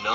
9।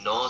9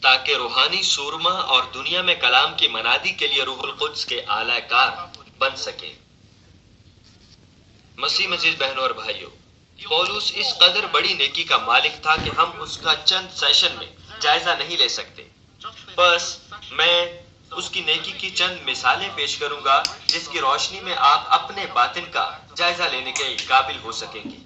تاکہ روحانی سورما اور دنیا میں کلام کی منادی کے لیے روح القدس کے اعلی کار بن سکے۔ مسیح مزید بہنوں اور بھائیوں، پولس اس قدر بڑی نیکی کا مالک تھا کہ ہم اس کا چند سیشن میں جائزہ نہیں لے سکتے۔ بس میں اس کی نیکی کی چند مثالیں پیش کروں گا جس کی روشنی میں آپ اپنے باطن کا جائزہ لینے کے قابل ہو سکیں گے۔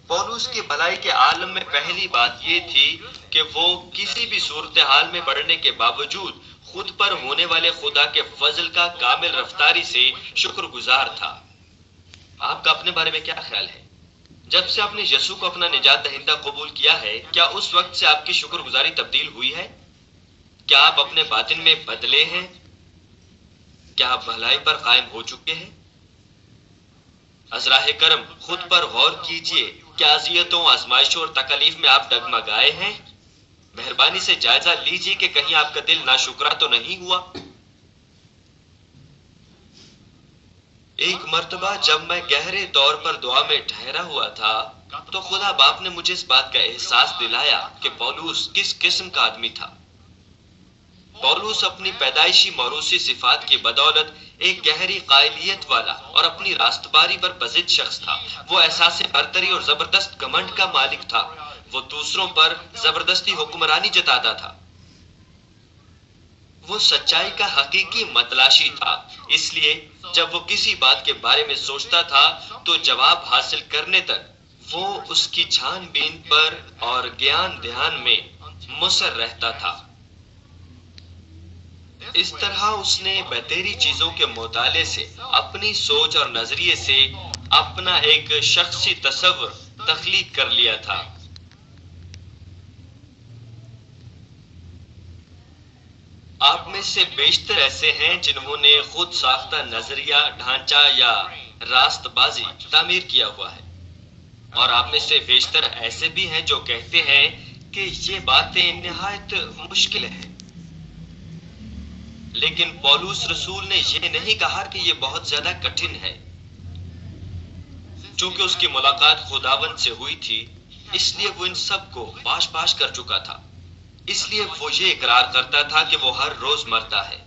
پولس کی بھلائی کے عالم میں پہلی بات یہ تھی کہ وہ کسی بھی صورتحال میں بڑھنے کے باوجود خود پر ہونے والے خدا کے فضل کا کامل رفتاری سے شکر گزار تھا۔ آپ کا اپنے بارے میں کیا خیال ہے؟ جب سے آپ نے یسوع کو اپنا نجات دہندہ قبول کیا ہے، کیا اس وقت سے آپ کی شکر گزاری تبدیل ہوئی ہے؟ کیا آپ اپنے باطن میں بدلے ہیں؟ کیا آپ بھلائی پر قائم ہو چکے ہیں؟ عذراہ کرم، خود پر غور کیجئے، کیا اذیتوں، آزمائشوں اور تکالیف میں آپ ڈگمگائے ہیں؟ مہربانی سے جائزہ لیجئے کہ کہیں آپ کا دل ناشکرا تو نہیں ہوا۔ ایک مرتبہ جب میں گہرے طور پر دعا میں ٹھہرا ہوا تھا تو خدا باپ نے مجھے اس بات کا احساس دلایا کہ پولس کس قسم کا آدمی تھا۔ پولس اپنی پیدائشی موروثی صفات کی بدولت ایک گہری قائلیت والا اور اپنی راستباری پر بزد شخص تھا۔ وہ احساس برتری اور زبردست گھمنڈ کا مالک تھا۔ وہ دوسروں پر زبردستی حکمرانی جتاتا تھا۔ وہ سچائی کا حقیقی متلاشی تھا، اس لیے جب وہ کسی بات کے بارے میں سوچتا تھا تو جواب حاصل کرنے تک وہ اس کی چھان بین پر اور گیان دھیان میں مصر رہتا تھا۔ اس طرح اس نے بہتری چیزوں کے مطالعے سے اپنی سوچ اور نظریے سے اپنا ایک شخصی تصور تخلیق کر لیا تھا۔ آپ میں سے بیشتر ایسے ہیں جنہوں نے خود ساختہ نظریہ، ڈھانچہ یا راست بازی تعمیر کیا ہوا ہے، اور آپ میں سے بیشتر ایسے بھی ہیں جو کہتے ہیں کہ یہ باتیں نہایت مشکل ہیں۔ لیکن پولس رسول نے یہ نہیں کہا کہ یہ بہت زیادہ کٹھن ہے۔ چونکہ اس کی ملاقات خداوند سے ہوئی تھی، اس لیے وہ ان سب کو پاش پاش کر چکا تھا۔ اس لیے وہ یہ اقرار کرتا تھا کہ وہ ہر روز مرتا ہے۔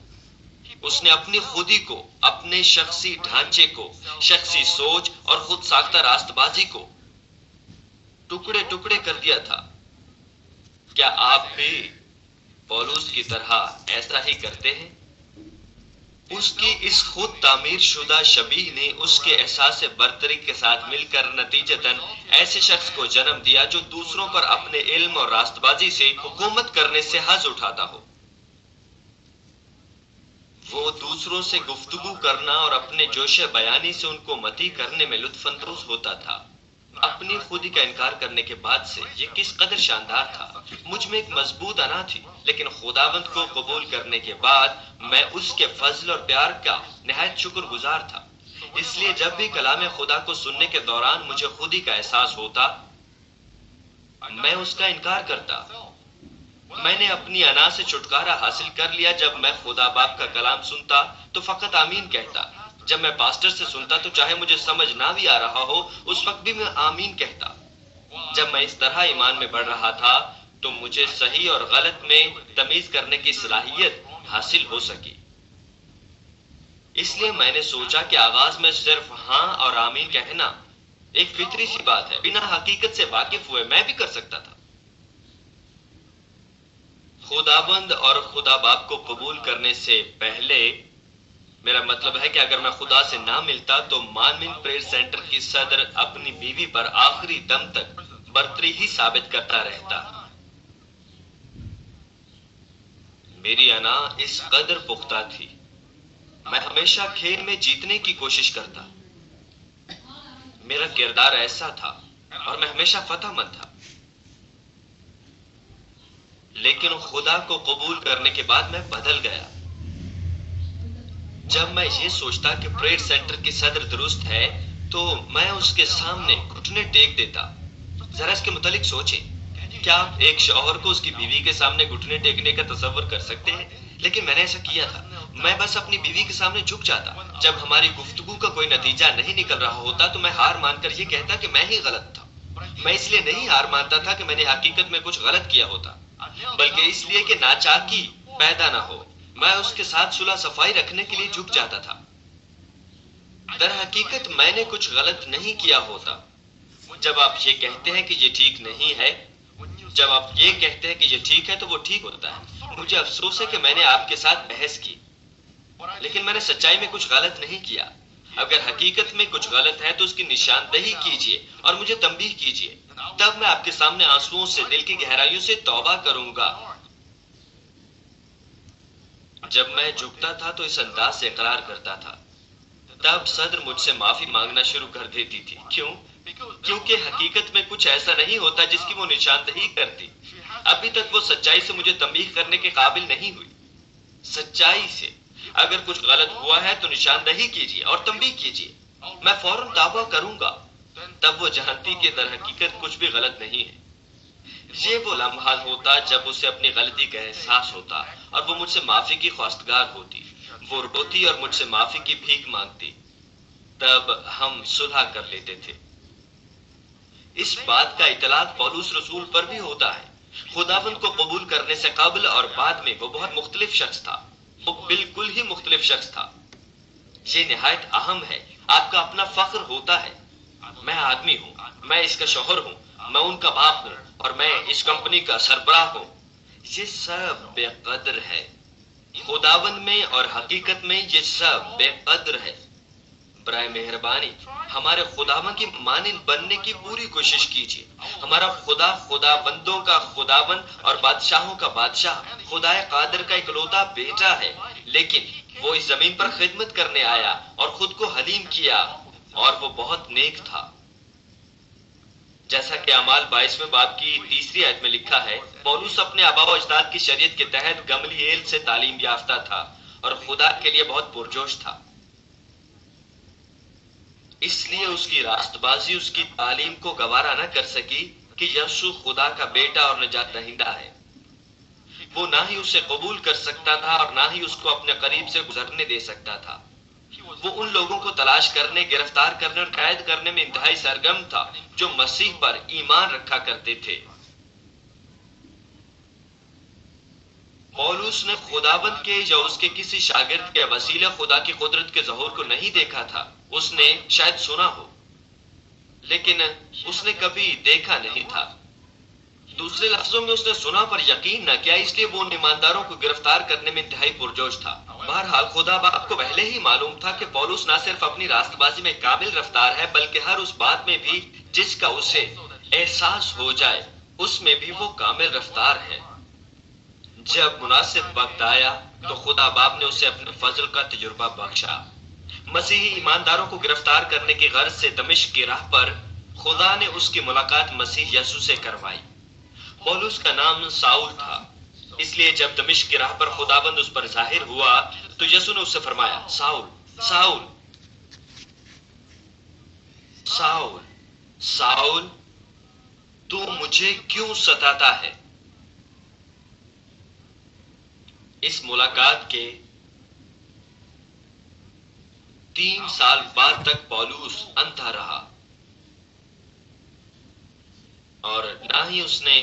اس نے اپنی خودی کو، اپنے شخصی ڈھانچے کو، شخصی سوچ اور خود ساختہ راست بازی کو ٹکڑے ٹکڑے کر دیا تھا۔ کیا آپ بھی پولس کی طرح ایسا ہی کرتے ہیں؟ اس کی اس خود تعمیر شدہ شبیہ نے اس کے احساس برتری کے ساتھ مل کر نتیجتاً ایسے شخص کو جنم دیا جو دوسروں پر اپنے علم اور راست بازی سے حکومت کرنے سے حظ اٹھاتا ہو۔ وہ دوسروں سے گفتگو کرنا اور اپنے جوش بیانی سے ان کو متی کرنے میں لطف اندوز ہوتا تھا۔ اپنی خودی کا انکار کرنے کے بعد سے یہ کس قدر شاندار تھا۔ مجھ میں ایک مضبوط انا تھی، لیکن خداوند کو قبول کرنے کے بعد میں اس کے فضل اور پیار کا نہایت شکر گزار تھا۔ اس لیے جب بھی کلام خدا کو سننے کے دوران مجھے خودی کا احساس ہوتا، میں اس کا انکار کرتا۔ میں نے اپنی انا سے چھٹکارا حاصل کر لیا۔ جب میں خدا باپ کا کلام سنتا تو فقط آمین کہتا۔ جب میں پاسٹر سے سنتا تو چاہے مجھے سمجھ نہ بھی آ رہا ہو، اس وقت بھی میں آمین کہتا۔ جب میں اس طرح ایمان میں بڑھ رہا تھا تو مجھے صحیح اور غلط میں تمیز کرنے کی صلاحیت حاصل ہو سکی۔ اس لیے میں نے سوچا کہ آغاز میں صرف ہاں اور آمین کہنا ایک فطری سی بات ہے، بنا حقیقت سے واقف ہوئے میں بھی کر سکتا تھا۔ خداوند اور خدا باپ کو قبول کرنے سے پہلے، میرا مطلب ہے کہ اگر میں خدا سے نہ ملتا تو مانمن پریئر سینٹر کی صدر اپنی بیوی پر آخری دم تک برتری ہی ثابت کرتا رہتا۔ میری انا اس قدر پختہ تھی، میں ہمیشہ کھیل میں جیتنے کی کوشش کرتا۔ میرا کردار ایسا تھا اور میں ہمیشہ فتح مند تھا۔ لیکن خدا کو قبول کرنے کے بعد میں بدل گیا۔ جب میں یہ سوچتا کہ پریئر سینٹر کی صدر درست ہے تو میں اس کے سامنے گھٹنے ٹیک دیتا۔ ذرا اس کے متعلق سوچیں، کیا آپ ایک شوہر کو اس کی بیوی کے سامنے گھٹنے ٹیکنے کا تصور کر سکتے ہیں؟ لیکن میں نے ایسا کیا تھا، میں بس اپنی بیوی کے سامنے جھک جاتا۔ جب ہماری گفتگو کا کوئی نتیجہ نہیں نکل رہا ہوتا تو میں ہار مان کر یہ کہتا کہ میں ہی غلط تھا۔ میں اس لیے نہیں ہار مانتا تھا کہ میں نے حقیقت میں کچھ غلط کیا ہوتا، بلکہ اس لیے کہ ناچاکی پیدا نہ ہو۔ میں اس کے ساتھ صلح صفائی رکھنے کے لیے جھک جاتا تھا۔ در حقیقت میں نے کچھ غلط نہیں کیا ہوتا۔ جب آپ یہ کہتے ہیں کہ یہ ٹھیک نہیں ہے، جب آپ یہ کہتے ہیں کہ یہ ٹھیک ہے تو وہ ٹھیک ہوتا ہے۔ مجھے افسوس ہے کہ میں نے آپ کے ساتھ بحث کی، لیکن میں نے سچائی میں کچھ غلط نہیں کیا۔ اگر حقیقت میں کچھ غلط ہے تو اس کی نشاندہی کیجیے اور مجھے تنبیہ کیجیے، تب میں آپ کے سامنے آنسوؤں سے دل کی گہرائیوں سے توبہ کروں گا۔ جب میں جھکتا تھا تو اس انداز سے اقرار کرتا تھا، تب صدر مجھ سے معافی مانگنا شروع کر دیتی تھی۔ کیوں؟ کیونکہ حقیقت میں کچھ ایسا نہیں ہوتا جس کی وہ نشاندہی کرتی۔ ابھی تک وہ سچائی سے مجھے تنبیہ کرنے کے قابل نہیں ہوئی۔ سچائی سے اگر کچھ غلط ہوا ہے تو نشاندہی کیجیے اور تنبیہ کیجیے، میں فوراً توبہ کروں گا۔ تب وہ جانتی کہ در حقیقت کچھ بھی غلط نہیں ہے۔ یہ وہ لمحہ ہوتا جب اسے اپنی غلطی کا احساس ہوتا اور وہ مجھ سے معافی کی خواستگار ہوتی۔ وہ روتی اور مجھ سے معافی کی بھیک مانگتی، تب ہم صلح کر لیتے تھے۔ اس بات کا اطلاق پولس رسول پر بھی ہوتا ہے۔ خداوند کو قبول کرنے سے قبل اور بعد میں وہ بہت مختلف شخص تھا۔ وہ بالکل ہی مختلف شخص تھا۔ یہ نہایت اہم ہے۔ آپ کا اپنا فخر ہوتا ہے، میں آدمی ہوں، میں اس کا شوہر ہوں، میں ان کا باپ ہوں اور میں اس کمپنی کا سربراہ ہوں۔ یہ سب بے قدر ہے۔ خداوند میں اور حقیقت میں یہ سب بے قدر ہے۔ برائے مہربانی ہمارے خداوند کی مانند بننے کی پوری کوشش کیجیے۔ ہمارا خدا خداوندوں کا خداوند اور بادشاہوں کا بادشاہ، خدائے قادر کا اکلوتا بیٹا ہے، لیکن وہ اس زمین پر خدمت کرنے آیا اور خود کو حلیم کیا، اور وہ بہت نیک تھا۔ جیسا کہ اعمال 22 باب کی 3 آیت میں لکھا ہے، پولس اپنے آباء و اجداد کی شریعت کے تحت گملییل سے تعلیم یافتہ تھا اور خدا کے لیے بہت پرجوش تھا۔ اس لیے اس کی راست بازی اس کی تعلیم کو گوارا نہ کر سکی کہ یسوع خدا کا بیٹا اور نجات دہندہ ہے۔ وہ نہ ہی اسے قبول کر سکتا تھا اور نہ ہی اس کو اپنے قریب سے گزرنے دے سکتا تھا۔ وہ ان لوگوں کو تلاش کرنے، گرفتار کرنے اور قید کرنے میں انتہائی سرگرم تھا جو مسیح پر ایمان رکھا کرتے تھے۔ پولس نے خداوند کے یا اس کے کسی شاگرد کے وسیلے خدا کی قدرت کے ظہور کو نہیں دیکھا تھا۔ اس نے شاید سنا ہو، لیکن اس نے کبھی دیکھا نہیں تھا۔ دوسرے لفظوں میں اس نے سنا پر یقین نہ کیا، اس لیے وہ ان ایمانداروں کو گرفتار کرنے میں انتہائی پرجوش تھا۔ بہرحال خدا باپ کو پہلے ہی معلوم تھا کہ پولس نہ صرف اپنی راست بازی میں قابل رفتار ہے، بلکہ ہر اس بات میں بھی جس کا اسے احساس ہو جائے اس میں بھی وہ کامل رفتار ہے۔ جب مناسب وقت آیا تو خدا باپ نے اسے اپنے فضل کا تجربہ بخشا۔ مسیحی ایمانداروں کو گرفتار کرنے کی غرض سے دمشق کی راہ پر خدا نے اس کی ملاقات مسیح یسوع سے کروائی۔ پولس کا نام ساؤل تھا، اس لیے جب دمشق کی راہ پر خداوند اس پر ظاہر ہوا تو یسوع نے اس سے فرمایا، ساؤل ساؤل ساؤل ساؤل تو مجھے کیوں ستاتا ہے؟ اس ملاقات کے 3 سال بعد تک پولس اندھا رہا اور نہ ہی اس نے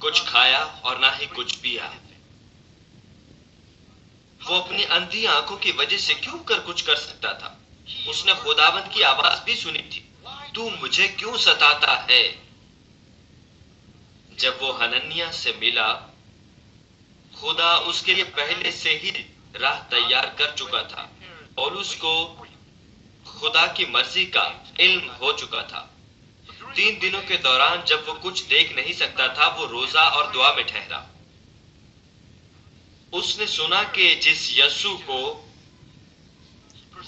کچھ کھایا اور نہ ہی کچھ پیا۔ وہ اپنی اندھی آنکھوں کی وجہ سے کیوں کچھ کر سکتا تھا۔ اس نے خداوند کی آواز بھی سنی تھی، تو مجھے کیوں ستاتا ہے؟ جب وہ حننیہ سے ملا، خدا اس کے لیے پہلے سے ہی راہ تیار کر چکا تھا۔ پولس کو خدا کی مرضی کا علم ہو چکا تھا۔ 3 دنوں کے دوران جب وہ کچھ دیکھ نہیں سکتا تھا، وہ روزہ اور دعا میں ٹھہرا۔ اس نے سنا کہ جس یسوع کو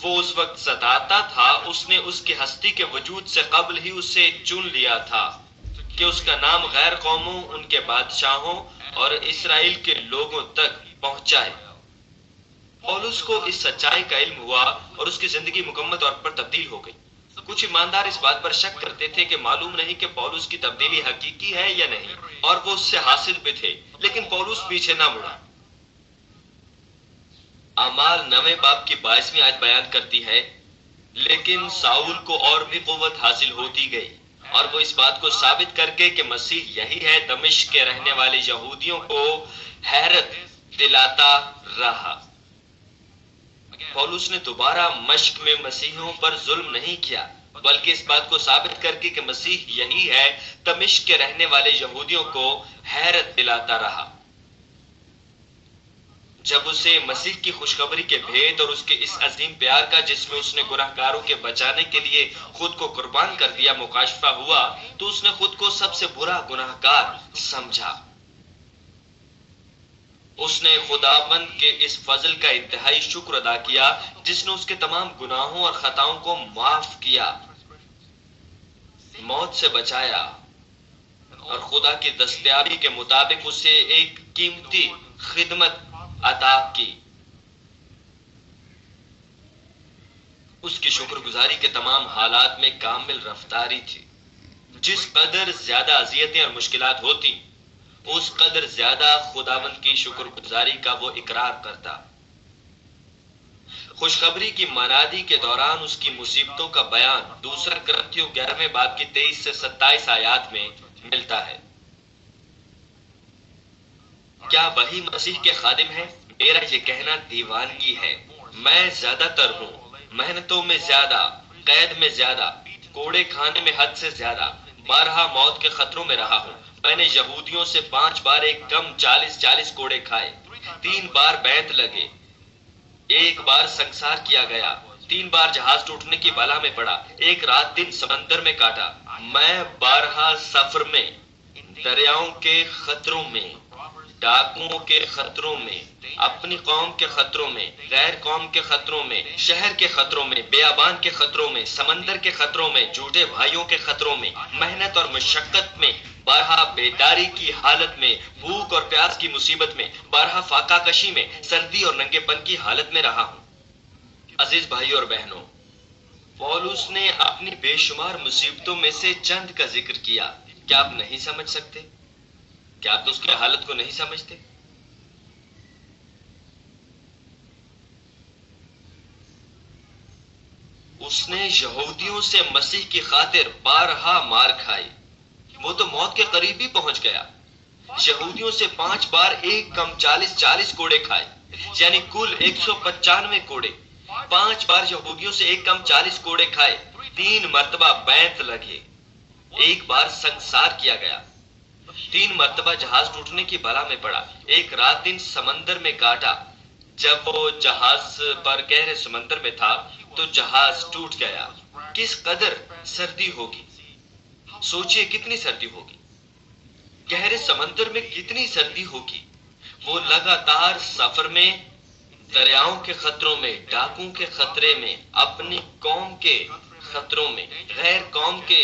وہ اس وقت ستاتا تھا، اس نے اس کی ہستی کے وجود سے قبل ہی اسے چن لیا تھا کہ اس کا نام غیر قوموں، ان کے بادشاہوں اور اسرائیل کے لوگوں تک پہنچائے۔ پولس کو اس سچائی کا علم ہوا اور اس کی زندگی مکمل طور پر تبدیل ہو گئی۔ کچھ ایماندار اس بات پر شک کرتے تھے کہ معلوم نہیں کہ پولس کی تبدیلی حقیقی ہے یا نہیں، اور وہ اس سے حاصل بھی تھے، لیکن پولس پیچھے نہ مڑا۔ اعمال 9 باب کی 22 آیت بیان کرتی ہے، لیکن ساؤل کو اور بھی قوت حاصل ہوتی گئی اور وہ اس بات کو ثابت کر کے کہ مسیح یہی ہے دمشق کے رہنے والے یہودیوں کو حیرت دلاتا رہا۔ پولس نے دوبارہ مشق میں مسیحیوں پر ظلم نہیں کیا، بلکہ اس بات کو ثابت کر کے کہ مسیح یہی ہے دمشق کے رہنے والے یہودیوں کو حیرت دلاتا رہا۔ جب اسے مسیح کی خوشخبری کے بھید اور اس کے اس عظیم پیار کا جس میں اس نے گناہگاروں کے بچانے کے لیے خود کو قربان کر دیا مکاشفہ ہوا، تو اس نے خود کو سب سے برا گناہگار سمجھا۔ اس نے خداوند کے اس فضل کا انتہائی شکر ادا کیا جس نے اس کے تمام گناہوں اور خطاؤں کو معاف کیا، موت سے بچایا اور خدا کی دستیابی کے مطابق اسے ایک قیمتی خدمت عطا کی۔ اس کی شکر گزاری کے تمام حالات میں کامل رفتاری تھی۔ جس قدر زیادہ اذیتیں اور مشکلات ہوتی، اس قدر زیادہ خداوند کی شکر گزاری کا وہ اقرار کرتا۔ خوشخبری کی منادی کے دوران اس کی مصیبتوں کا بیان دوسرا کرنتھیوں 11 باب کی 23 سے 27 آیات میں ملتا ہے۔ کیا وہی مسیح کے خادم ہیں؟ میرا یہ کہنا دیوانگی ہے۔ میں زیادہ تر ہوں، محنتوں میں زیادہ، قید میں زیادہ، کوڑے کھانے میں حد سے زیادہ، بارہا موت کے خطروں میں رہا ہوں۔ میں نے یہودیوں سے 5 بار ایک کم 40 کوڑے کھائے، 3 بار بیعت لگے، 1 بار سنسار کیا گیا، 3 بار جہاز ٹوٹنے کی بلا میں پڑا، 1 رات دن سمندر میں کاٹا۔ میں بارہا سفر میں، دریاؤں کے خطروں میں، ڈاکوؤں کے خطروں میں، اپنی قوم کے خطروں میں، غیر قوم کے خطروں میں، شہر کے خطروں میں، بیابان کے خطروں میں، سمندر کے خطروں میں، جھوٹے بھائیوں کے خطروں میں، محنت اور مشقت میں، بارہا بیداری کی حالت میں، بھوک اور پیاس کی مصیبت میں، بارہا فاقہ کشی میں، سردی اور ننگے پن کی حالت میں رہا ہوں۔ عزیز بھائیوں اور بہنوں، پولس نے اپنی بے شمار مصیبتوں میں سے چند کا ذکر کیا۔ کیا آپ نہیں سمجھ سکتے؟ کیا آپ اس کی حالت کو نہیں سمجھتے؟ اس نے یہودیوں سے مسیح کی خاطر بارہا مار کھائی، وہ تو موت کے قریب ہی پہنچ گیا۔ یہودیوں سے 5 بار ایک کم 40 کوڑے کھائے، یعنی کل 195 کوڑے۔ 5 بار یہودیوں سے ایک کم 40 کوڑے کھائے، 3 مرتبہ بیعت لگے، 1 بار سنسار کیا گیا، 3 مرتبہ جہاز ٹوٹنے کی بلا میں پڑا، 1 رات دن سمندر میں کاٹا۔ جب وہ جہاز پر گہرے سمندر میں تھا تو جہاز ٹوٹ گیا۔ کس قدر سردی ہوگی، سوچئے کتنی سردی ہوگی، گہرے سمندر میں کتنی سردی ہوگی۔ وہ لگاتار سفر میں، دریاؤں کے خطروں میں، ڈاکوں کے خطرے میں، اپنی قوم کے خطروں میں، غیر قوم کے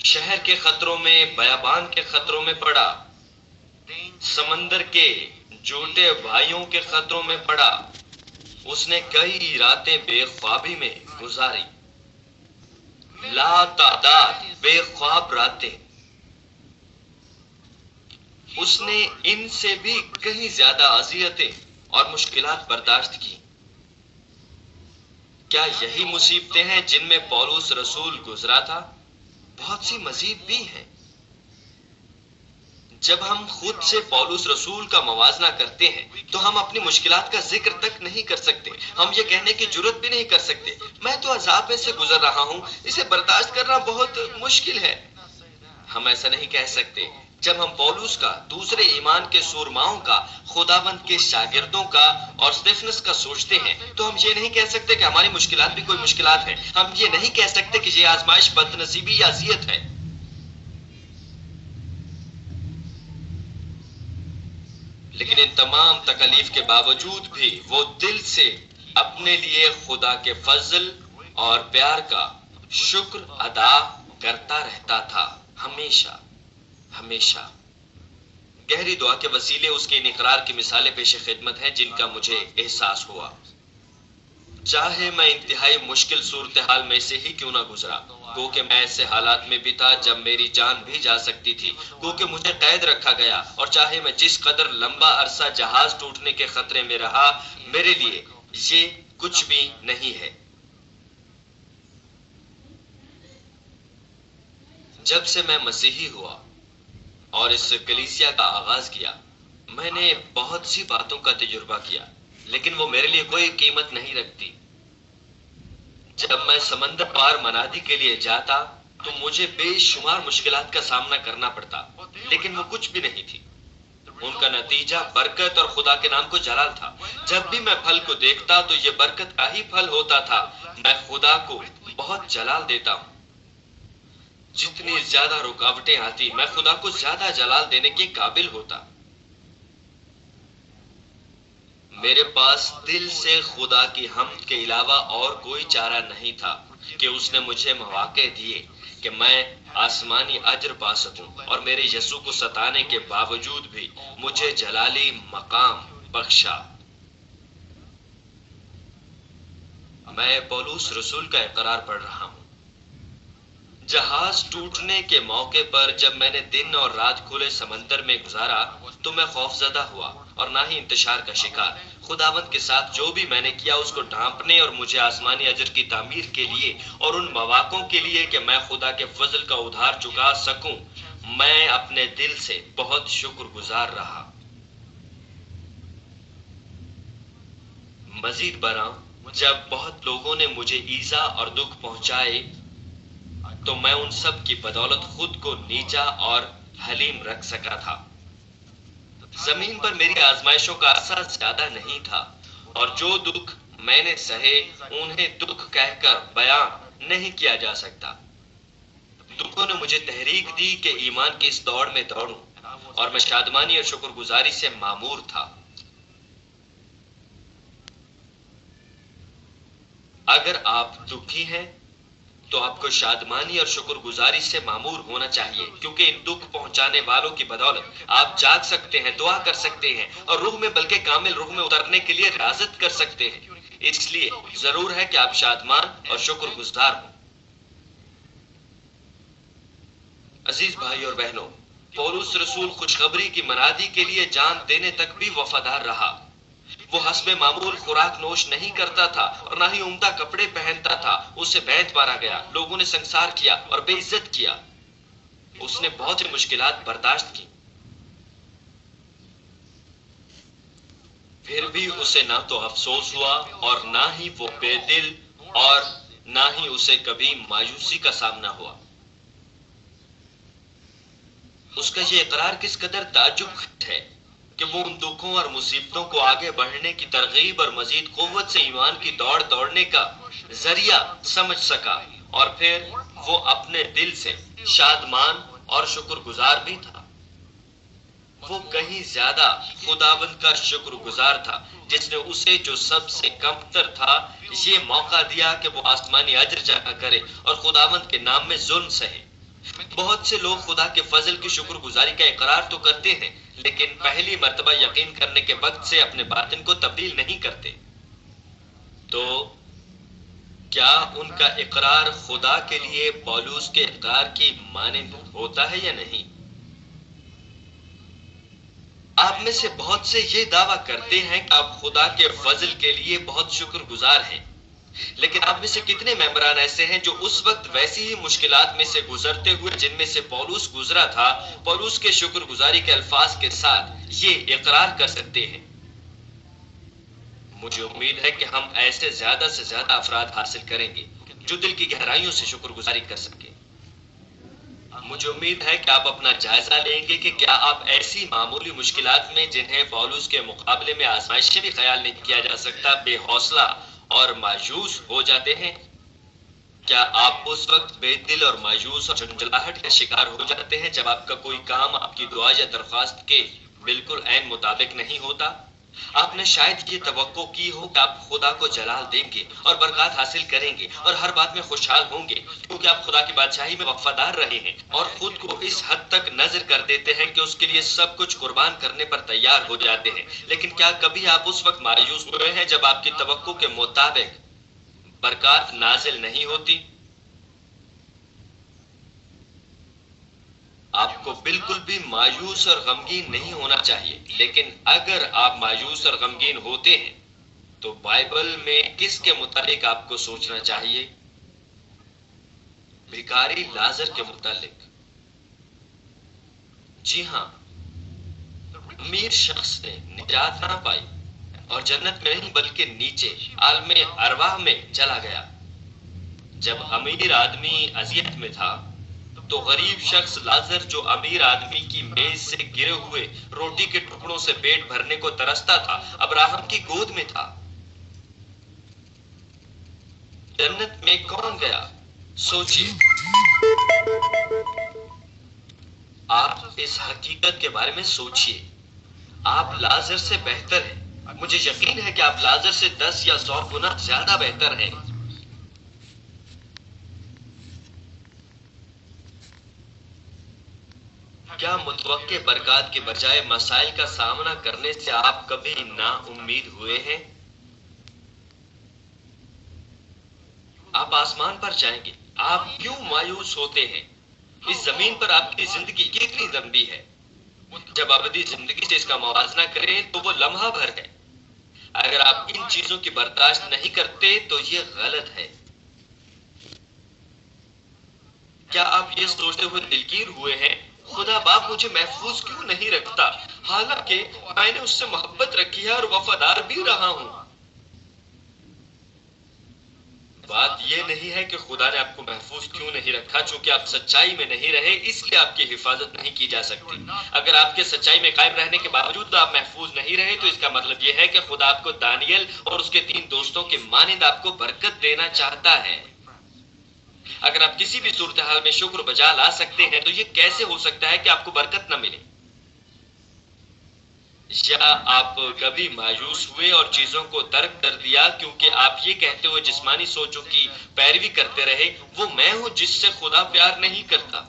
شہر کے خطروں میں، بیابان کے خطروں میں پڑا، سمندر کے جھوٹے بھائیوں کے خطروں میں پڑا۔ اس نے کئی راتیں بے خوابی میں گزاری، لا تعداد بے خواب راتیں۔ اس نے ان سے بھی کہیں زیادہ اذیتیں اور مشکلات برداشت کی۔ کیا یہی مصیبتیں ہیں جن میں پولس رسول گزرا تھا؟ بہت سی مزید بھی ہیں۔ جب ہم خود سے پولس رسول کا موازنہ کرتے ہیں تو ہم اپنی مشکلات کا ذکر تک نہیں کر سکتے۔ ہم یہ کہنے کی جرات بھی نہیں کر سکتے، میں تو عذاب میں سے گزر رہا ہوں، اسے برداشت کرنا بہت مشکل ہے۔ ہم ایسا نہیں کہہ سکتے۔ جب ہم پولس کا، دوسرے ایمان کے سورماؤں کا، خداوند کے شاگردوں کا اور استفنس کا سوچتے ہیں تو ہم یہ نہیں کہہ سکتے کہ ہماری مشکلات بھی کوئی مشکلات ہیں۔ ہم یہ نہیں کہہ سکتے کہ یہ آزمائش بد نصیبی یا اذیت ہے۔ لیکن ان تمام تکالیف کے باوجود بھی وہ دل سے اپنے لیے خدا کے فضل اور پیار کا شکر ادا کرتا رہتا تھا، ہمیشہ ہمیشہ۔ گہری دعا کے وسیلے اس کے انقرار کی مثالیں پیش خدمت ہیں جن کا مجھے احساس ہوا۔ چاہے میں انتہائی مشکل صورتحال میں سے ہی کیوں نہ گزرا، گو کہ میں ایسے حالات میں بھی تھا جب میری جان بھی جا سکتی تھی، گو کہ مجھے قید رکھا گیا، اور چاہے میں جس قدر لمبا عرصہ جہاز ٹوٹنے کے خطرے میں رہا، میرے لیے یہ کچھ بھی نہیں ہے۔ جب سے میں مسیحی ہوا اور اس کلیسیا کا آغاز کیا، میں نے بہت سی باتوں کا تجربہ کیا، لیکن وہ میرے لیے کوئی قیمت نہیں رکھتی۔ جب میں سمندر پار منادی کے لیے جاتا تو مجھے بے شمار مشکلات کا سامنا کرنا پڑتا، لیکن وہ کچھ بھی نہیں تھی۔ ان کا نتیجہ برکت اور خدا کے نام کو جلال تھا۔ جب بھی میں پھل کو دیکھتا تو یہ برکت کا ہی پھل ہوتا تھا۔ میں خدا کو بہت جلال دیتا ہوں۔ جتنی زیادہ رکاوٹیں آتی، میں خدا کو زیادہ جلال دینے کے قابل ہوتا۔ میرے پاس دل سے خدا کی حمد کے علاوہ اور کوئی چارہ نہیں تھا کہ اس نے مجھے مواقع دیے کہ میں آسمانی اجر پا سکوں، اور میرے یسوع کو ستانے کے باوجود بھی مجھے جلالی مقام بخشا۔ میں پولس رسول کا اقرار پڑھ رہا ہوں۔ جہاز ٹوٹنے کے موقع پر جب میں نے دن اور رات کھلے سمندر میں گزارا تو میں خوفزدہ ہوا اور نہ ہی انتشار کا شکار۔ خداوند کے ساتھ جو بھی میں نے کیا اس کو ڈھانپنے اور مجھے آسمانی اجر کی تعمیر کے لیے اور ان مواقعوں کے لیے کہ میں خدا کے فضل کا ادھار چکا سکوں، میں اپنے دل سے بہت شکر گزار رہا۔ مزید برآں، جب بہت لوگوں نے مجھے ایذا اور دکھ پہنچائے تو میں ان سب کی بدولت خود کو نیچا اور حلیم رکھ سکا تھا۔ زمین پر میری آزمائشوں کا عرصہ زیادہ نہیں تھا، اور جو دکھ میں نے سہے انہیں دکھ کہہ کر بیان نہیں کیا جا سکتا۔ دکھوں نے مجھے تحریک دی کہ ایمان کی اس دوڑ میں دوڑوں، اور میں شادمانی اور شکر گزاری سے معمور تھا۔ اگر آپ دکھی ہیں تو آپ کو شادمانی اور شکر گزاری سے معمور ہونا چاہیے، کیونکہ ان دکھ پہنچانے والوں کی بدولت آپ جاگ سکتے ہیں، دعا کر سکتے ہیں، اور روح میں بلکہ کامل روح میں اترنے کے لیے ریاضت کر سکتے ہیں۔ اس لیے ضرور ہے کہ آپ شادمان اور شکر گزار ہوں۔ عزیز بھائی اور بہنوں، پولس رسول خوشخبری کی منادی کے لیے جان دینے تک بھی وفادار رہا۔ وہ حسب معمول خوراک نوش نہیں کرتا تھا اور نہ ہی عمدہ کپڑے پہنتا تھا۔ اسے بیعت مارا گیا، لوگوں نے سنسار کیا اور بے عزت کیا۔ اس نے بہت سی مشکلات برداشت کی، پھر بھی اسے نہ تو افسوس ہوا اور نہ ہی وہ بے دل، اور نہ ہی اسے کبھی مایوسی کا سامنا ہوا۔ اس کا یہ اقرار کس قدر تعجب خیز ہے کہ وہ ان دکھوں اور مصیبتوں کو آگے بڑھنے کی ترغیب اور مزید قوت سے ایمان کی دوڑنے کا ذریعہ سمجھ سکا، اور پھر وہ اپنے دل سے شادمان اور شکر گزار بھی تھا۔ وہ کہیں زیادہ خداوند کا شکر گزار تھا جس نے اسے جو سب سے کمتر تھا یہ موقع دیا کہ وہ آسمانی اجر جمع کرے اور خداوند کے نام میں ظلم سہے۔ بہت سے لوگ خدا کے فضل کی شکر گزاری کا اقرار تو کرتے ہیں، لیکن پہلی مرتبہ یقین کرنے کے وقت سے اپنے باطن کو تبدیل نہیں کرتے۔ تو کیا ان کا اقرار خدا کے لیے پولس کے اقرار کی مانند ہوتا ہے یا نہیں؟ آپ میں سے بہت سے یہ دعویٰ کرتے ہیں کہ آپ خدا کے فضل کے لیے بہت شکر گزار ہیں، لیکن آپ میں سے کتنے ممبران ایسے ہیں جو اس وقت ویسی ہی مشکلات میں سے گزرتے ہوئے جن میں سے پولس گزرا تھا، پولس کے شکر گزاری کے الفاظ کے ساتھ یہ اقرار کر سکتے ہیں؟ مجھے امید ہے کہ ہم ایسے زیادہ سے زیادہ افراد حاصل کریں گے جو دل کی گہرائیوں سے شکر گزاری کر سکیں۔ مجھے امید ہے کہ آپ اپنا جائزہ لیں گے کہ کیا آپ ایسی معمولی مشکلات میں جنہیں پولس کے مقابلے میں آزمائشیں بھی خیال نہیں کیا جا سکتا بے حوصلہ اور مایوس ہو جاتے ہیں؟ کیا آپ اس وقت بے دل اور مایوس اور جھنجھلاہٹ کا شکار ہو جاتے ہیں جب آپ کا کوئی کام آپ کی دعا یا درخواست کے بالکل عین مطابق نہیں ہوتا؟ آپ نے شاید یہ توقع کی ہو کہ آپ خدا کو جلال دیں گے اور برکات حاصل کریں گے اور ہر بات میں خوشحال ہوں گے، کیونکہ آپ خدا کی بادشاہی میں وفادار رہے ہیں اور خود کو اس حد تک نذر کر دیتے ہیں کہ اس کے لیے سب کچھ قربان کرنے پر تیار ہو جاتے ہیں۔ لیکن کیا کبھی آپ اس وقت مایوس ہوئے ہیں جب آپ کی توقع کے مطابق برکات نازل نہیں ہوتی؟ آپ کو بالکل بھی مایوس اور غمگین نہیں ہونا چاہیے، لیکن اگر آپ مایوس اور غمگین ہوتے ہیں تو بائبل میں کس کے متعلق آپ کو سوچنا چاہیے؟ بھکاری لازر کے متعلق۔ جی ہاں، امیر شخص نے نجات نہ پائی اور جنت میں نہیں بلکہ نیچے عالم ارواح میں چلا گیا۔ جب امیر آدمی اذیت میں تھا تو غریب شخص لازر جو امیر آدمی کی میز سے گرے ہوئے روٹی کے ٹکڑوں سے پیٹ بھرنے کو ترستا تھا، ابراہم کی گود میں تھا۔ جنت میں کون گیا؟ سوچئے۔ آپ اس حقیقت کے بارے میں سوچئے، آپ لازر سے بہتر ہیں۔ مجھے یقین ہے کہ آپ لازر سے 10 یا 100 گنا زیادہ بہتر ہیں۔ کیا متوقع برکات کے بجائے مسائل کا سامنا کرنے سے آپ کبھی نا امید ہوئے ہیں؟ آپ آسمان پر جائیں گے، آپ کیوں مایوس ہوتے ہیں؟ اس زمین پر آپ کی زندگی کتنی لمبی ہے؟ جب ابدی زندگی سے اس کا موازنہ کریں تو وہ لمحہ بھر ہے۔ اگر آپ ان چیزوں کی برداشت نہیں کرتے تو یہ غلط ہے۔ کیا آپ یہ سوچتے ہوئے دلگیر ہوئے ہیں خدا باپ مجھے محفوظ کیوں نہیں رکھتا، حالانکہ میں نے اس سے محبت رکھی ہے اور وفادار بھی رہا ہوں؟ بات یہ نہیں ہے کہ خدا نے آپ کو محفوظ کیوں نہیں رکھا، چونکہ آپ سچائی میں نہیں رہے اس لیے آپ کی حفاظت نہیں کی جا سکتی۔ اگر آپ کے سچائی میں قائم رہنے کے باوجود آپ محفوظ نہیں رہے تو اس کا مطلب یہ ہے کہ خدا آپ کو دانیل اور اس کے 3 دوستوں کے مانند آپ کو برکت دینا چاہتا ہے۔ اگر آپ کسی بھی صورتحال میں شکر بجا لا سکتے ہیں تو یہ کیسے ہو سکتا ہے کہ آپ کو برکت نہ ملے؟ یا آپ کبھی مایوس ہوئے اور چیزوں کو ترک کر دیا کیونکہ آپ یہ کہتے ہوئے جسمانی سوچوں کی پیروی کرتے رہے وہ میں ہوں جس سے خدا پیار نہیں کرتا؟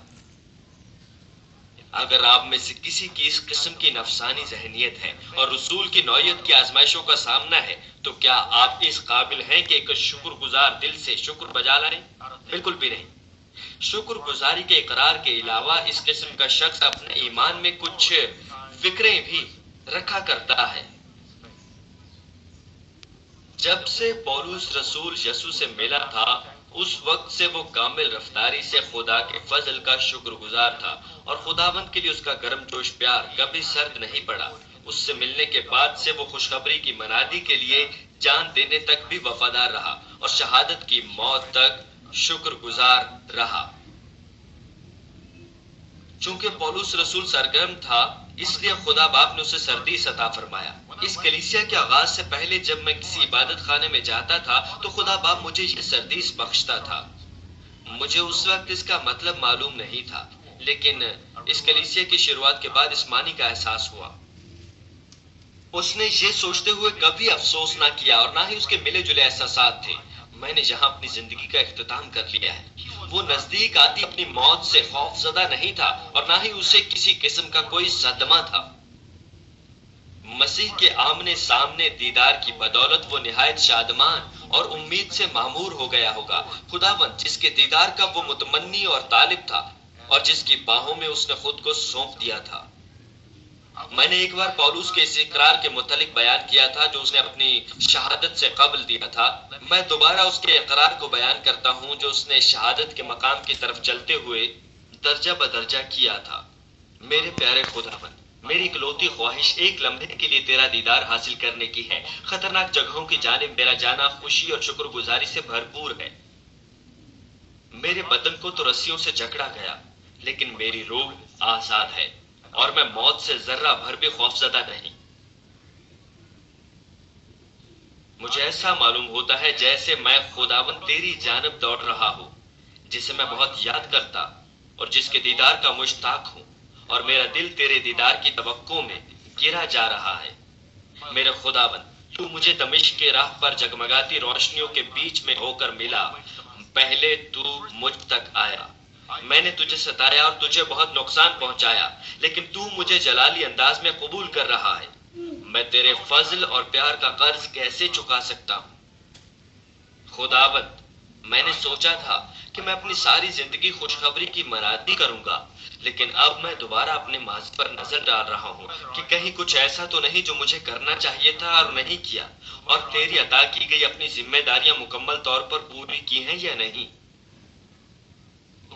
اگر آپ میں سے کسی کی اس قسم کی نفسانی ذہنیت ہے اور رسول کی نوعیت کی آزمائشوں کا سامنا ہے تو کیا آپ اس قابل ہیں کہ ایک شکر گزار دل سے شکر بجا لائیں؟ بالکل بھی نہیں۔ شکر گزاری کے اقرار کے علاوہ اس قسم کا شخص اپنے ایمان میں کچھ فکریں بھی رکھا کرتا ہے۔ جب سے پولس رسول یسوع سے ملا تھا اس وقت سے وہ کامل رفتاری سے خدا کے فضل کا شکر گزار تھا اور خداوند کے لیے اس کا گرم جوش پیار کبھی سرد نہیں پڑا۔ اس سے ملنے کے بعد سے وہ خوشخبری کی منادی کے لیے جان دینے تک بھی وفادار رہا اور شہادت کی موت تک شکر گزار رہا۔ چونکہ پولس رسول سرگرم تھا اس لیے خدا باپ نے اسے سردی عطا فرمایا۔ اس کلیسیا کے آغاز سے پہلے جب میں کسی عبادت خانے میں جاتا تھا تو خدا باپ مجھے یہ سردیس بخشتا تھا۔ مجھے اس وقت اس کا مطلب معلوم نہیں تھا، لیکن اس کلیسیا کی شروعات کے بعد اس معنی کا احساس ہوا۔ اس نے یہ سوچتے ہوئے کبھی افسوس نہ کیا اور نہ ہی اس کے ملے جلے احساسات تھے میں نے یہاں اپنی زندگی کا اختتام کر لیا ہے۔ وہ نزدیک آتی اپنی موت سے خوف زدہ نہیں تھا اور نہ ہی اسے کسی قسم کا کوئی صدمہ تھا۔ مسیح کے آمنے سامنے دیدار کی بدولت وہ نہایت شادمان اور امید سے معمور ہو گیا ہوگا۔ خداوند جس کے دیدار کا وہ متمنی اور طالب تھا اور جس کی باہوں میں اس نے خود کو سونپ دیا تھا۔ میں نے ایک بار پولس کے اس اقرار کے متعلق بیان کیا تھا جو اس نے اپنی شہادت سے قبل دیا تھا۔ میں دوبارہ اس کے اقرار کو بیان کرتا ہوں جو اس نے شہادت کے مقام کی طرف چلتے ہوئے درجہ بدرجہ کیا تھا۔ میرے پیارے خداوند، میری اکلوتی خواہش ایک لمحے کے لیے تیرا دیدار حاصل کرنے کی ہے۔ خطرناک جگہوں کی جانب میرا جانا خوشی اور شکر گزاری سے بھرپور ہے۔ میرے بدن کو تو رسیوں سے جکڑا گیا لیکن میری روح آزاد ہے اور میں موت سے ذرہ بھر بھی خوفزدہ نہیں۔ مجھے ایسا معلوم ہوتا ہے جیسے میں خداوند تیری جانب دوڑ رہا ہوں جسے میں بہت یاد کرتا اور جس کے دیدار کا مشتاق ہوں، اور میرا دل تیرے دیدار کی توقع میں گرا جا رہا ہے۔ میرے خداوند، تو مجھے دمشق کے راہ پر جگمگاتی روشنیوں کے بیچ میں ہو کر ملا۔ پہلے تو مجھ تک آیا، میں نے تجھے ستایا اور تجھے بہت نقصان پہنچایا، لیکن تو مجھے جلالی انداز میں قبول کر رہا ہے۔ میں تیرے فضل اور پیار کا قرض کیسے چکا سکتا ہوں؟ خداوند، میں نے سوچا تھا کہ میں اپنی ساری زندگی خوشخبری کی منادی کروں گا، لیکن اب میں دوبارہ اپنے ماضی پر نظر ڈال رہا ہوں کہ کہیں کچھ ایسا تو نہیں جو مجھے کرنا چاہیے تھا اور نہیں کیا، اور تیری عطا کی گئی اپنی ذمہ داریاں مکمل طور پر پوری کی ہیں یا نہیں۔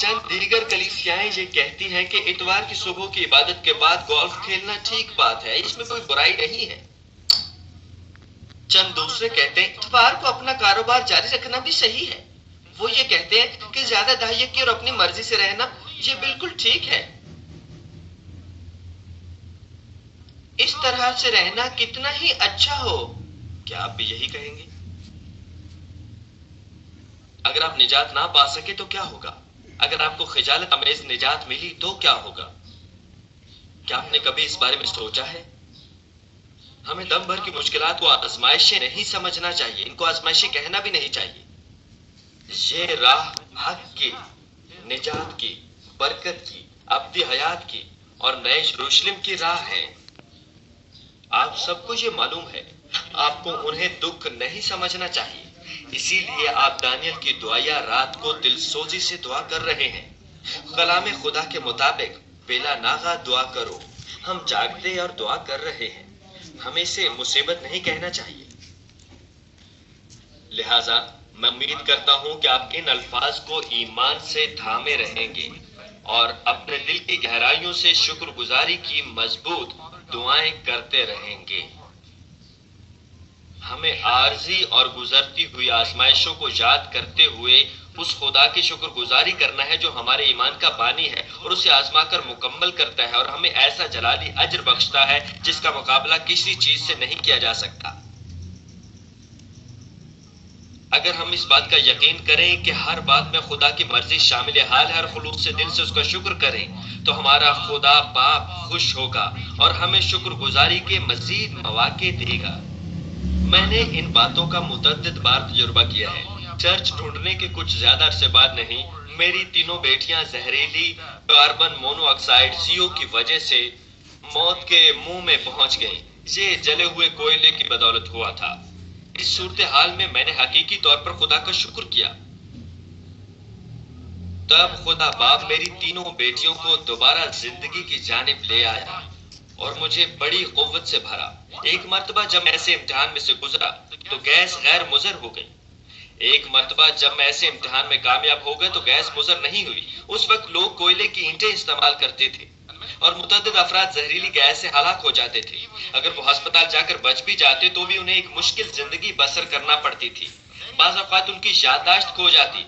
چند دیگر کلیسیائیں یہ کہتی ہیں کہ اتوار کی صبح کی عبادت کے بعد گولف کھیلنا ٹھیک بات ہے، اس میں کوئی برائی نہیں ہے۔ چند دوسرے کہتے ہیں اتوار کو اپنا کاروبار جاری رکھنا بھی صحیح ہے۔ وہ یہ کہتے ہیں کہ زیادہ دہائیکی اور اپنی مرضی سے رہنا یہ بالکل ٹھیک ہے۔ اس طرح سے رہنا کتنا ہی اچھا ہو، کیا آپ بھی یہی کہیں گے؟ اگر آپ نجات نہ پا سکے تو کیا ہوگا؟ اگر آپ کو خجالت امیز نجات ملی تو کیا ہوگا؟ کیا آپ نے کبھی اس بارے میں سوچا ہے؟ ہمیں دم بھر کی مشکلات کو آزمائشیں نہیں سمجھنا چاہیے، ان کو آزمائشیں کہنا بھی نہیں چاہیے۔ یہ راہ حق کی، نجات کی، برکت کی، ابدی حیات کی اور نئے یروشلم کی راہ ہے۔ آپ سب کو یہ معلوم ہے، آپ کو انہیں دکھ نہیں سمجھنا چاہیے، اسی لیے آپ دانیل کی دعائیہ رات کو دل سوزی سے دعا کر رہے ہیں۔ کلام خدا کے مطابق بلا ناغہ دعا کرو۔ ہم جاگتے اور دعا کر رہے ہیں، ہمیں اسے مصیبت نہیں کہنا چاہیے۔ لہذا میں امید کرتا ہوں کہ آپ ان الفاظ کو ایمان سے تھامے رہیں گے اور اپنے دل کی گہرائیوں سے شکر گزاری کی مضبوط دعائیں کرتے رہیں گے۔ ہمیں عارضی اور گزرتی ہوئی آزمائشوں کو یاد کرتے ہوئے اس خدا کی شکر گزاری کرنا ہے جو ہمارے ایمان کا بانی ہے اور اسے آزما کر مکمل کرتا ہے اور ہمیں ایسا جلالی اجر بخشتا ہے جس کا مقابلہ کسی چیز سے نہیں کیا جا سکتا۔ اگر ہم اس بات کا یقین کریں کہ ہر بات میں خدا کی مرضی شامل حال ہے اور خلوص سے دل سے اس کا شکر کریں تو ہمارا خدا باپ خوش ہوگا اور ہمیں شکر گزاری کے مزید مواقع دے گا۔ میں نے ان باتوں کا متعدد بار تجربہ کیا ہے۔ چرچ ڈھونڈنے کے کچھ زیادہ عرصے بعد نہیں، میری تینوں بیٹیاں زہریلی کاربن مونو آکسائڈ CO کی وجہ سے موت کے منہ میں پہنچ گئیں۔ یہ جلے ہوئے کوئلے کی بدولت ہوا تھا۔ اس صورتحال میں میں نے حقیقی طور پر خدا کا شکر کیا۔ تب خدا باپ میری تینوں بیٹیوں کو دوبارہ زندگی کی جانب لے آیا اور مجھے بڑی قوت سے بھرا۔ ایک مرتبہ جب میں ایسے امتحان میں سے گزرا تو گیس غیر مضر ہو گئی۔ ایک مرتبہ جب میں ایسے امتحان میں کامیاب ہو گیا تو گیس مضر نہیں ہوئی۔ اس وقت لوگ کوئلے کی اینٹیں استعمال کرتے تھے اور متعدد افراد زہریلی گیس سے ہلاک ہو جاتے تھے۔ اگر وہ ہسپتال جا کر بچ بھی جاتے تو بھی انہیں ایک مشکل زندگی بسر کرنا پڑتی تھی۔ بعض اوقات ان کی یادداشت کھو جاتی،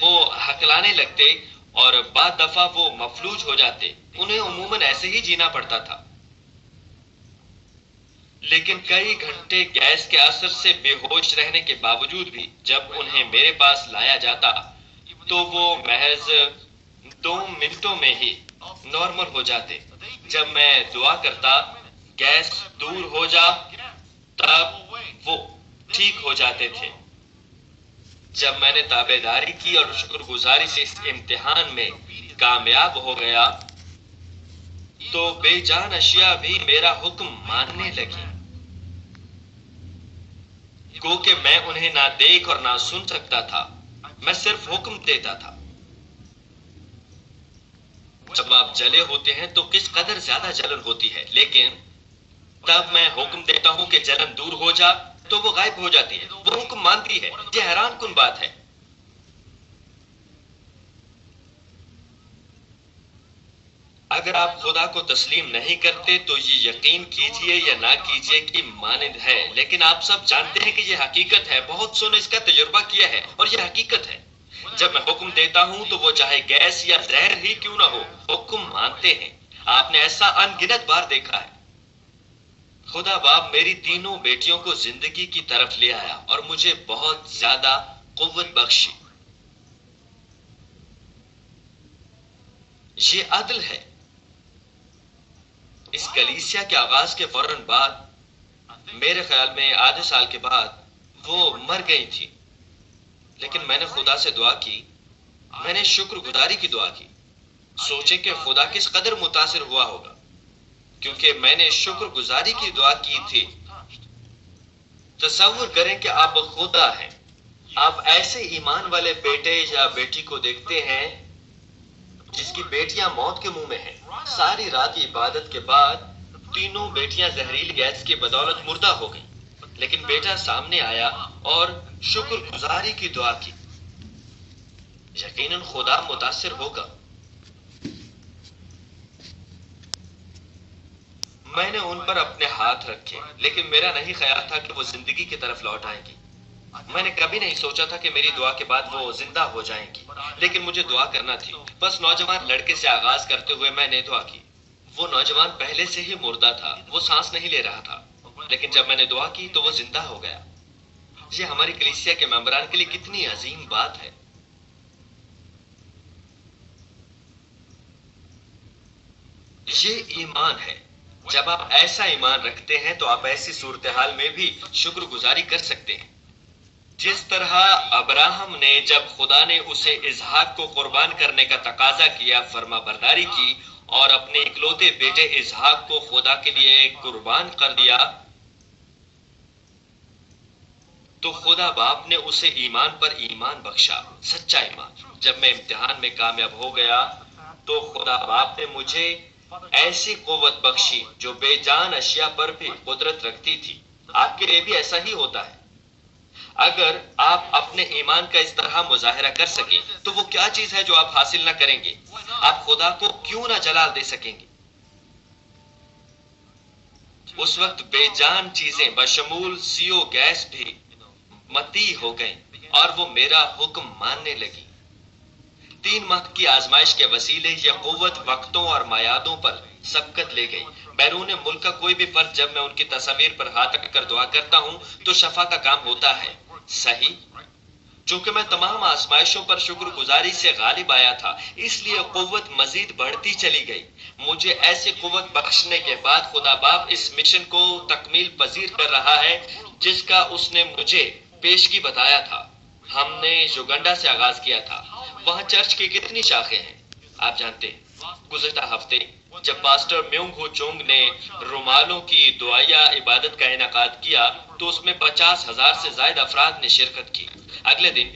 وہ ہکلانے لگتے اور بعض دفعہ وہ مفلوج ہو جاتے۔ انہیں عموماً ایسے ہی جینا پڑتا تھا۔ لیکن کئی گھنٹے گیس کے اثر سے بے ہوش رہنے کے باوجود بھی جب انہیں میرے پاس لایا جاتا تو وہ محض 2 منٹوں میں ہی نارمل ہو جاتے۔ جب میں دعا کرتا گیس دور ہو جا تب وہ ٹھیک ہو جاتے تھے۔ جب میں نے تابعداری کی اور شکر گزاری سے اس امتحان میں کامیاب ہو گیا تو بے جان اشیاء بھی میرا حکم ماننے لگی، گو کہ میں انہیں نہ دیکھ اور نہ سن سکتا تھا، میں صرف حکم دیتا تھا۔ جب آپ جلے ہوتے ہیں تو کس قدر زیادہ جلن ہوتی ہے، لیکن تب میں حکم دیتا ہوں کہ جلن دور ہو جا تو وہ غائب ہو جاتی ہے، وہ حکم مانتی ہے۔ یہ حیران کن بات ہے۔ اگر آپ خدا کو تسلیم نہیں کرتے تو یہ یقین کیجئے یا نہ کیجئے کہ مانند ہے، لیکن آپ سب جانتے ہیں کہ یہ حقیقت ہے۔ بہت سو نے اس کا تجربہ کیا ہے اور یہ حقیقت ہے۔ جب میں حکم دیتا ہوں تو وہ چاہے گیس یا زہر ہی کیوں نہ ہو، حکم مانتے ہیں۔ آپ نے ایسا ان گنت بار دیکھا ہے۔ خدا باپ میری تینوں بیٹیوں کو زندگی کی طرف لے آیا اور مجھے بہت زیادہ قوت بخشی۔ یہ عدل ہے۔ اس کلیسیا کے آغاز کے فوراً بعد، میرے خیال میں آدھے سال کے بعد، وہ مر گئی تھی، لیکن میں نے خدا سے دعا کی، میں نے شکر گزاری کی دعا کی۔ سوچیں کہ خدا کس قدر متاثر ہوا ہوگا، کیونکہ میں نے شکر گزاری کی دعا کی تھی۔ تصور کریں کہ آپ خدا ہیں، آپ ایسے ایمان والے بیٹے یا بیٹی کو دیکھتے ہیں جس کی بیٹیاں موت کے منہ میں ہیں۔ ساری رات کی عبادت کے بعد تینوں بیٹیاں زہریلی گیس کی بدولت مردہ ہو گئیں، لیکن بیٹا سامنے آیا اور شکر گزاری کی دعا کی۔ یقیناً خدا متاثر ہوگا۔ میں نے ان پر اپنے ہاتھ رکھے، لیکن میرا نہیں خیال تھا کہ وہ زندگی کی طرف لوٹ آئیں گی۔ میں نے کبھی نہیں سوچا تھا کہ میری دعا کے بعد وہ زندہ ہو جائیں گی، لیکن مجھے دعا کرنا تھی۔ بس نوجوان لڑکے سے آغاز کرتے ہوئے میں نے دعا کی۔ وہ نوجوان پہلے سے ہی مردہ تھا، وہ سانس نہیں لے رہا تھا، لیکن جب میں نے دعا کی تو وہ زندہ ہو گیا۔ یہ ہماری کلیسیا کے ممبران کے لیے کتنی عظیم بات ہے۔ یہ ایمان ہے۔ جب آپ ایسا ایمان رکھتے ہیں تو آپ ایسی صورتحال میں بھی شکر گزاری کر سکتے ہیں۔ جس طرح ابراہم نے جب خدا نے اسے اسحاق کو قربان کرنے کا تقاضا کیا، فرما برداری کی اور اپنے اکلوتے بیٹے اسحاق کو خدا کے لیے قربان کر دیا، تو خدا باپ نے اسے ایمان پر ایمان بخشا، سچا ایمان۔ جب میں امتحان میں کامیاب ہو گیا تو خدا باپ نے مجھے ایسی قوت بخشی جو بے جان اشیاء پر بھی قدرت رکھتی تھی۔ آپ کے لیے بھی ایسا ہی ہوتا ہے۔ اگر آپ اپنے ایمان کا اس طرح مظاہرہ کر سکیں تو وہ کیا چیز ہے جو آپ حاصل نہ کریں گے؟ آپ خدا کو کیوں نہ جلال دے سکیں گے؟ اس وقت بے جان چیزیں بشمول سیو گیس بھی متی ہو گئیں اور وہ میرا حکم ماننے لگی۔ 3 ماہ کی آزمائش کے وسیلے یہ قوت وقتوں اور میادوں پر سبقت لے گئی۔ بیرون ملک کا کوئی بھی فرد جب میں ان کی تصاویر پر ہاتھ رکھ کر دعا کرتا ہوں تو شفا کا کام ہوتا ہے۔ صحیح؟ چونکہ میں تمام آزمائشوں پر شکر گزاری سے غالب آیا تھا، اس لیے قوت مزید بڑھتی چلی گئی۔ مجھے ایسی قوت بخشنے کے بعد خدا باپ اس مشن کو تکمیل پذیر کر رہا ہے جس کا اس نے مجھے پیشگی بتایا تھا۔ ہم نے یوگنڈا سے آغاز کیا تھا۔ وہاں چرچ کی کتنی شاخیں ہیں آپ جانتے ہیں۔ گزشتہ ہفتے جب پاسٹر میونگ ہو چونگ نے رومالوں کی دعائیا عبادت کا انعقاد کیا تو اس میں 50,000 سے زائد افراد نے شرکت کی۔ اگلے دن